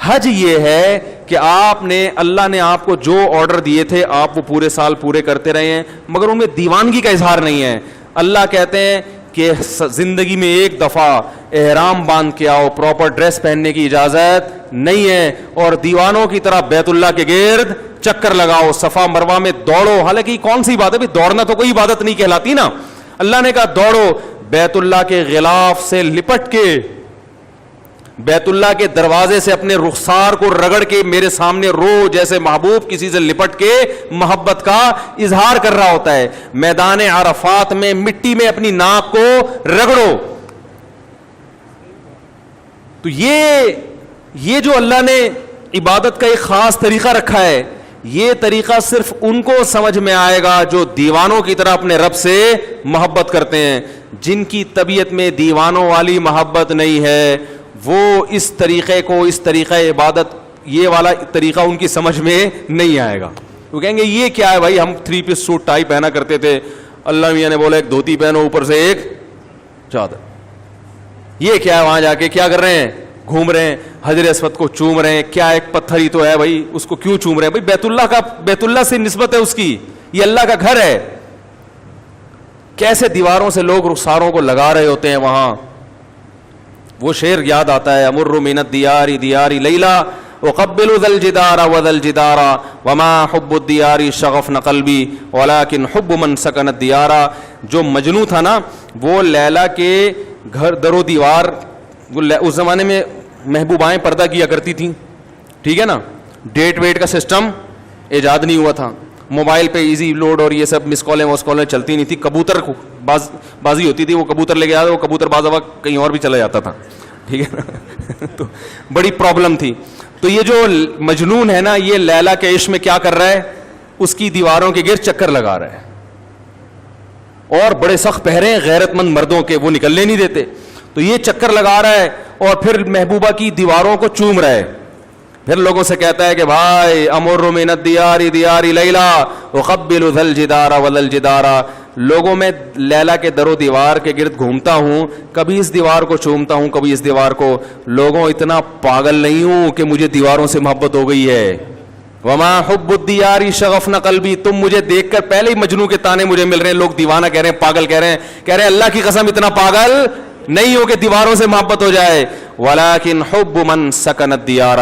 حج یہ ہے کہ آپ نے, اللہ نے آپ کو جو آرڈر دیے تھے آپ وہ پورے سال پورے کرتے رہے ہیں, مگر ان میں دیوانگی کا اظہار نہیں ہے. اللہ کہتے ہیں کہ زندگی میں ایک دفعہ احرام باندھ کے آؤ, پراپر ڈریس پہننے کی اجازت نہیں ہے, اور دیوانوں کی طرح بیت اللہ کے گرد چکر لگاؤ, صفا مروہ میں دوڑو. حالانکہ کون سی بات ہے بھائی, دوڑنا تو کوئی عبادت نہیں کہلاتی نا. اللہ نے کہا دوڑو, بیت اللہ کے غلاف سے لپٹ کے, بیت اللہ کے دروازے سے اپنے رخسار کو رگڑ کے میرے سامنے رو, جیسے محبوب کسی سے لپٹ کے محبت کا اظہار کر رہا ہوتا ہے. میدان عرفات میں مٹی میں اپنی ناک کو رگڑو. تو یہ جو اللہ نے عبادت کا ایک خاص طریقہ رکھا ہے, یہ طریقہ صرف ان کو سمجھ میں آئے گا جو دیوانوں کی طرح اپنے رب سے محبت کرتے ہیں. جن کی طبیعت میں دیوانوں والی محبت نہیں ہے وہ اس طریقے کو, اس طریقہ عبادت, یہ والا طریقہ ان کی سمجھ میں نہیں آئے گا. وہ کہیں گے یہ کیا ہے بھائی, ہم 3 پیس سوٹ ٹائی پہنا کرتے تھے, اللہ میاں نے بولا ایک دھوتی پہنو اوپر سے ایک چادر. یہ کیا ہے, وہاں جا کے کیا کر رہے ہیں, گھوم رہے ہیں, حجر اسود کو چوم رہے ہیں. کیا ایک پتھر ہی تو ہے بھائی, اس کو کیوں چوم رہے ہیں بھائی؟ بیت اللہ سے نسبت ہے اس کی, یہ اللہ کا گھر ہے. کیسے دیواروں سے لوگ رخساروں کو لگا رہے ہوتے ہیں وہاں. وہ شعر یاد آتا ہے, امر من الدیار دیار لیلا وقبل ذا الجدار وذا الجدار وما حب الدیار شغفن قلبی ولكن حب من سکن الدیار. جو مجنوں تھا نا, وہ لیلا کے گھر در و دیوار, اس زمانے میں محبوبائیں پردہ کیا کرتی تھیں, ٹھیک ہے نا, ڈیٹ ویٹ کا سسٹم ایجاد نہیں ہوا تھا, موبائل پہ ایزی لوڈ اور یہ سب مس کالیں وس کالیں چلتی نہیں تھی. کبوتر بازی ہوتی تھی, وہ کبوتر لے کے آیا, وہ کبوتر باز وقت کہیں اور بھی چلا جاتا تھا, ٹھیک ہے نا. تو بڑی پرابلم تھی. تو یہ جو مجنون ہے نا, یہ لیلا کے عشق میں کیا کر رہا ہے, اس کی دیواروں کے گرد چکر لگا رہا ہے, اور بڑے سخت پہرے ہیں غیرت مند مردوں کے, وہ نکلنے نہیں دیتے. تو یہ چکر لگا رہا ہے اور پھر محبوبہ کی دیواروں کو چوم رہا ہے. پھر لوگوں سے کہتا ہے کہ بھائی امر من الدیار دیار لیلا اقبل ذا الجدار وذا الجدار. لوگوں میں لیلا کے در و دیوار کے گرد گھومتا ہوں, کبھی اس دیوار کو چومتا ہوں کبھی اس دیوار کو. لوگوں اتنا پاگل نہیں ہوں کہ مجھے دیواروں سے محبت ہو گئی ہے. وما حب الدیار شغفن قلبی. تم مجھے دیکھ کر پہلے ہی مجنوں کے تانے مجھے مل رہے ہیں, لوگ دیوانہ کہہ رہے ہیں, پاگل کہہ رہے ہیں. اللہ کی قسم اتنا پاگل نہیں ہو کہ دیواروں سے محبت ہو جائے. ولكن حب من سکن الدیار.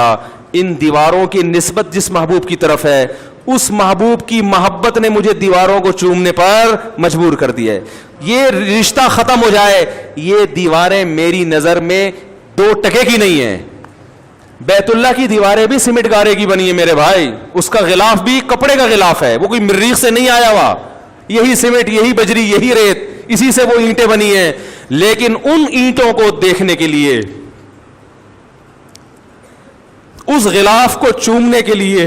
ان دیواروں کی نسبت جس محبوب کی طرف ہے, اس محبوب کی محبت نے مجھے دیواروں کو چومنے پر مجبور کر دیا ہے. یہ رشتہ ختم ہو جائے. یہ دیواریں میری نظر میں 2 ٹکے کی نہیں ہیں. بیت اللہ کی دیواریں بھی سیمنٹ گارے کی بنی ہیں میرے بھائی, اس کا غلاف بھی کپڑے کا غلاف ہے, وہ کوئی مریخ سے نہیں آیا ہوا. یہی سیمنٹ, یہی بجری, یہی ریت, اسی سے وہ اینٹیں بنی ہیں. لیکن ان اینٹوں کو دیکھنے کے لیے, اس غلاف کو چومنے کے لیے,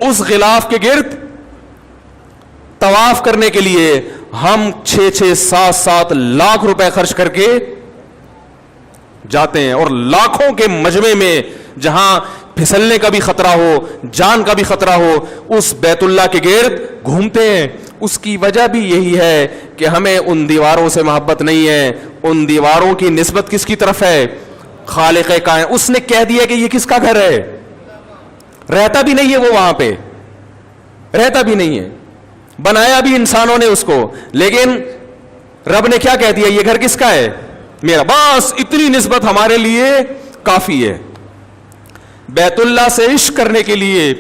اس غلاف کے گرد طواف کرنے کے لیے ہم 6-6, 7-7 لاکھ روپے خرچ کر کے جاتے ہیں. اور لاکھوں کے مجمع میں جہاں پھسلنے کا بھی خطرہ ہو, جان کا بھی خطرہ ہو, اس بیت اللہ کے گرد گھومتے ہیں. اس کی وجہ بھی یہی ہے کہ ہمیں ان دیواروں سے محبت نہیں ہے. ان دیواروں کی نسبت کس کی طرف ہے, خالق کائنات. اس نے کہہ دیا کہ یہ کس کا گھر ہے, رہتا بھی نہیں ہے وہ وہاں پہ, رہتا بھی نہیں ہے, بنایا بھی انسانوں نے اس کو, لیکن رب نے کیا کہہ دیا, یہ گھر کس کا ہے, میرا. بس اتنی نسبت ہمارے لیے کافی ہے. بیت اللہ سے عشق کرنے کے لیے,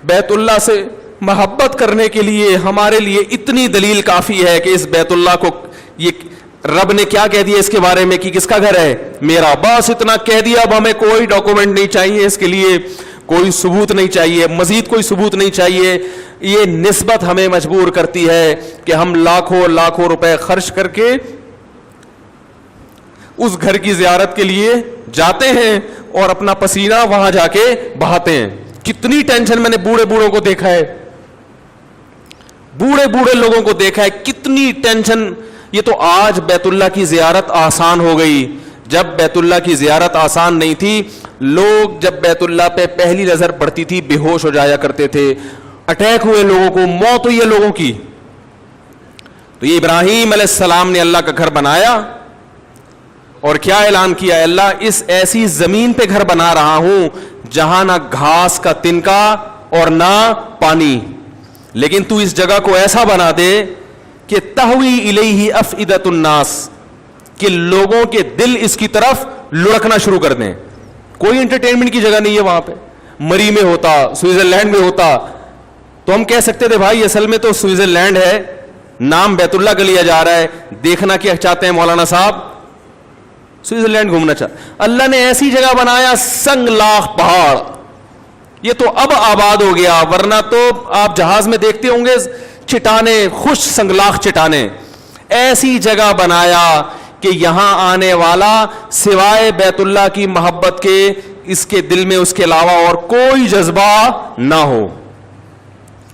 بیت اللہ سے محبت کرنے کے لیے ہمارے لیے اتنی دلیل کافی ہے کہ اس بیت اللہ کو, یہ رب نے کیا کہہ دیا اس کے بارے میں کہ کس کا گھر ہے, میرا. بس اتنا کہہ دیا. اب ہمیں کوئی ڈاکومنٹ نہیں چاہیے, اس کے لیے کوئی ثبوت نہیں چاہیے, مزید کوئی ثبوت نہیں چاہیے. یہ نسبت ہمیں مجبور کرتی ہے کہ ہم لاکھوں لاکھوں روپے خرچ کر کے اس گھر کی زیارت کے لیے جاتے ہیں اور اپنا پسینہ وہاں جا کے بہاتے ہیں. کتنی ٹینشن, میں نے بوڑھے بوڑھوں کو دیکھا ہے, بوڑھے بوڑھے لوگوں کو دیکھا ہے, کتنی ٹینشن. یہ تو آج بیت اللہ کی زیارت آسان ہو گئی, جب بیت اللہ کی زیارت آسان نہیں تھی, لوگ جب بیت اللہ پہ پہلی نظر پڑتی تھی بے ہوش ہو جایا کرتے تھے, اٹیک ہوئے لوگوں کو, موت ہوئی ہے لوگوں کی. تو یہ ابراہیم علیہ السلام نے اللہ کا گھر بنایا اور کیا اعلان کیا ہے اللہ, اس ایسی زمین پہ گھر بنا رہا ہوں جہاں نہ گھاس کا تنکا اور نہ پانی, لیکن تو اس جگہ کو ایسا بنا دے کہ تہوی الیہ افئدۃ الناس, کہ لوگوں کے دل اس کی طرف لڑکنا شروع کر دیں. کوئی انٹرٹینمنٹ کی جگہ نہیں ہے وہاں پہ. مری میں ہوتا, سوئٹزرلینڈ میں ہوتا تو ہم کہہ سکتے تھے بھائی اصل میں تو سوئٹزرلینڈ ہے, نام بیت اللہ کا لیا جا رہا ہے, دیکھنا کیا چاہتے ہیں مولانا صاحب, سوئٹزرلینڈ گھومنا چاہتے. اللہ نے ایسی جگہ بنایا سنگ لاخ پہاڑ, یہ تو اب آباد ہو گیا, ورنہ تو آپ جہاز میں دیکھتے ہوں گے چٹانے, خوش سنگلاخ چٹانے. ایسی جگہ بنایا کہ یہاں آنے والا سوائے بیت اللہ کی محبت کے اس کے دل میں اس کے علاوہ اور کوئی جذبہ نہ ہو.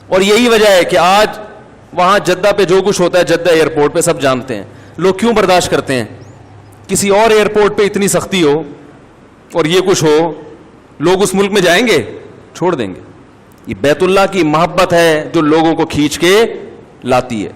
اور یہی وجہ ہے کہ آج وہاں جدہ پہ جو کچھ ہوتا ہے, جدہ ایئرپورٹ پہ سب جانتے ہیں, لوگ کیوں برداشت کرتے ہیں. کسی اور ایئرپورٹ پہ اتنی سختی ہو اور یہ کچھ ہو, لوگ اس ملک میں جائیں گے, چھوڑ دیں گے. یہ بیت اللہ کی محبت ہے جو لوگوں کو کھینچ کے لاتی ہے.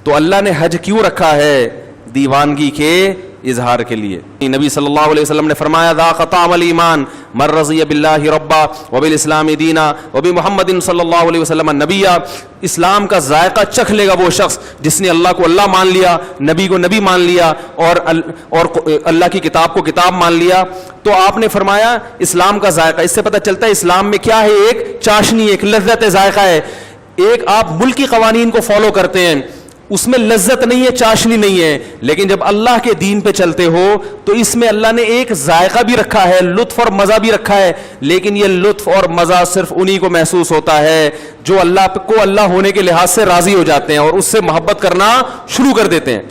تو اللہ نے حج کیوں رکھا ہے؟ دیوانگی کے اظہار کے لیے. نبی صلی اللہ علیہ وسلم نے فرمایا ذاق طعم الایمان من رضی باللہ ربا وبالاسلام دینا وبمحمد صلی اللہ علیہ وسلم نبیا. اسلام کا ذائقہ چکھ لے گا وہ شخص جس نے اللہ کو اللہ مان لیا, نبی کو نبی مان لیا, اور اللہ کی کتاب کو کتاب مان لیا. تو آپ نے فرمایا اسلام کا ذائقہ, اس سے پتہ چلتا ہے اسلام میں کیا ہے, ایک چاشنی, ایک لذت ذائقہ ہے. ایک آپ ملکی قوانین کو فالو کرتے ہیں, اس میں لذت نہیں ہے, چاشنی نہیں ہے, لیکن جب اللہ کے دین پہ چلتے ہو تو اس میں اللہ نے ایک ذائقہ بھی رکھا ہے, لطف اور مزہ بھی رکھا ہے. لیکن یہ لطف اور مزہ صرف انہی کو محسوس ہوتا ہے جو اللہ کو اللہ ہونے کے لحاظ سے راضی ہو جاتے ہیں اور اس سے محبت کرنا شروع کر دیتے ہیں.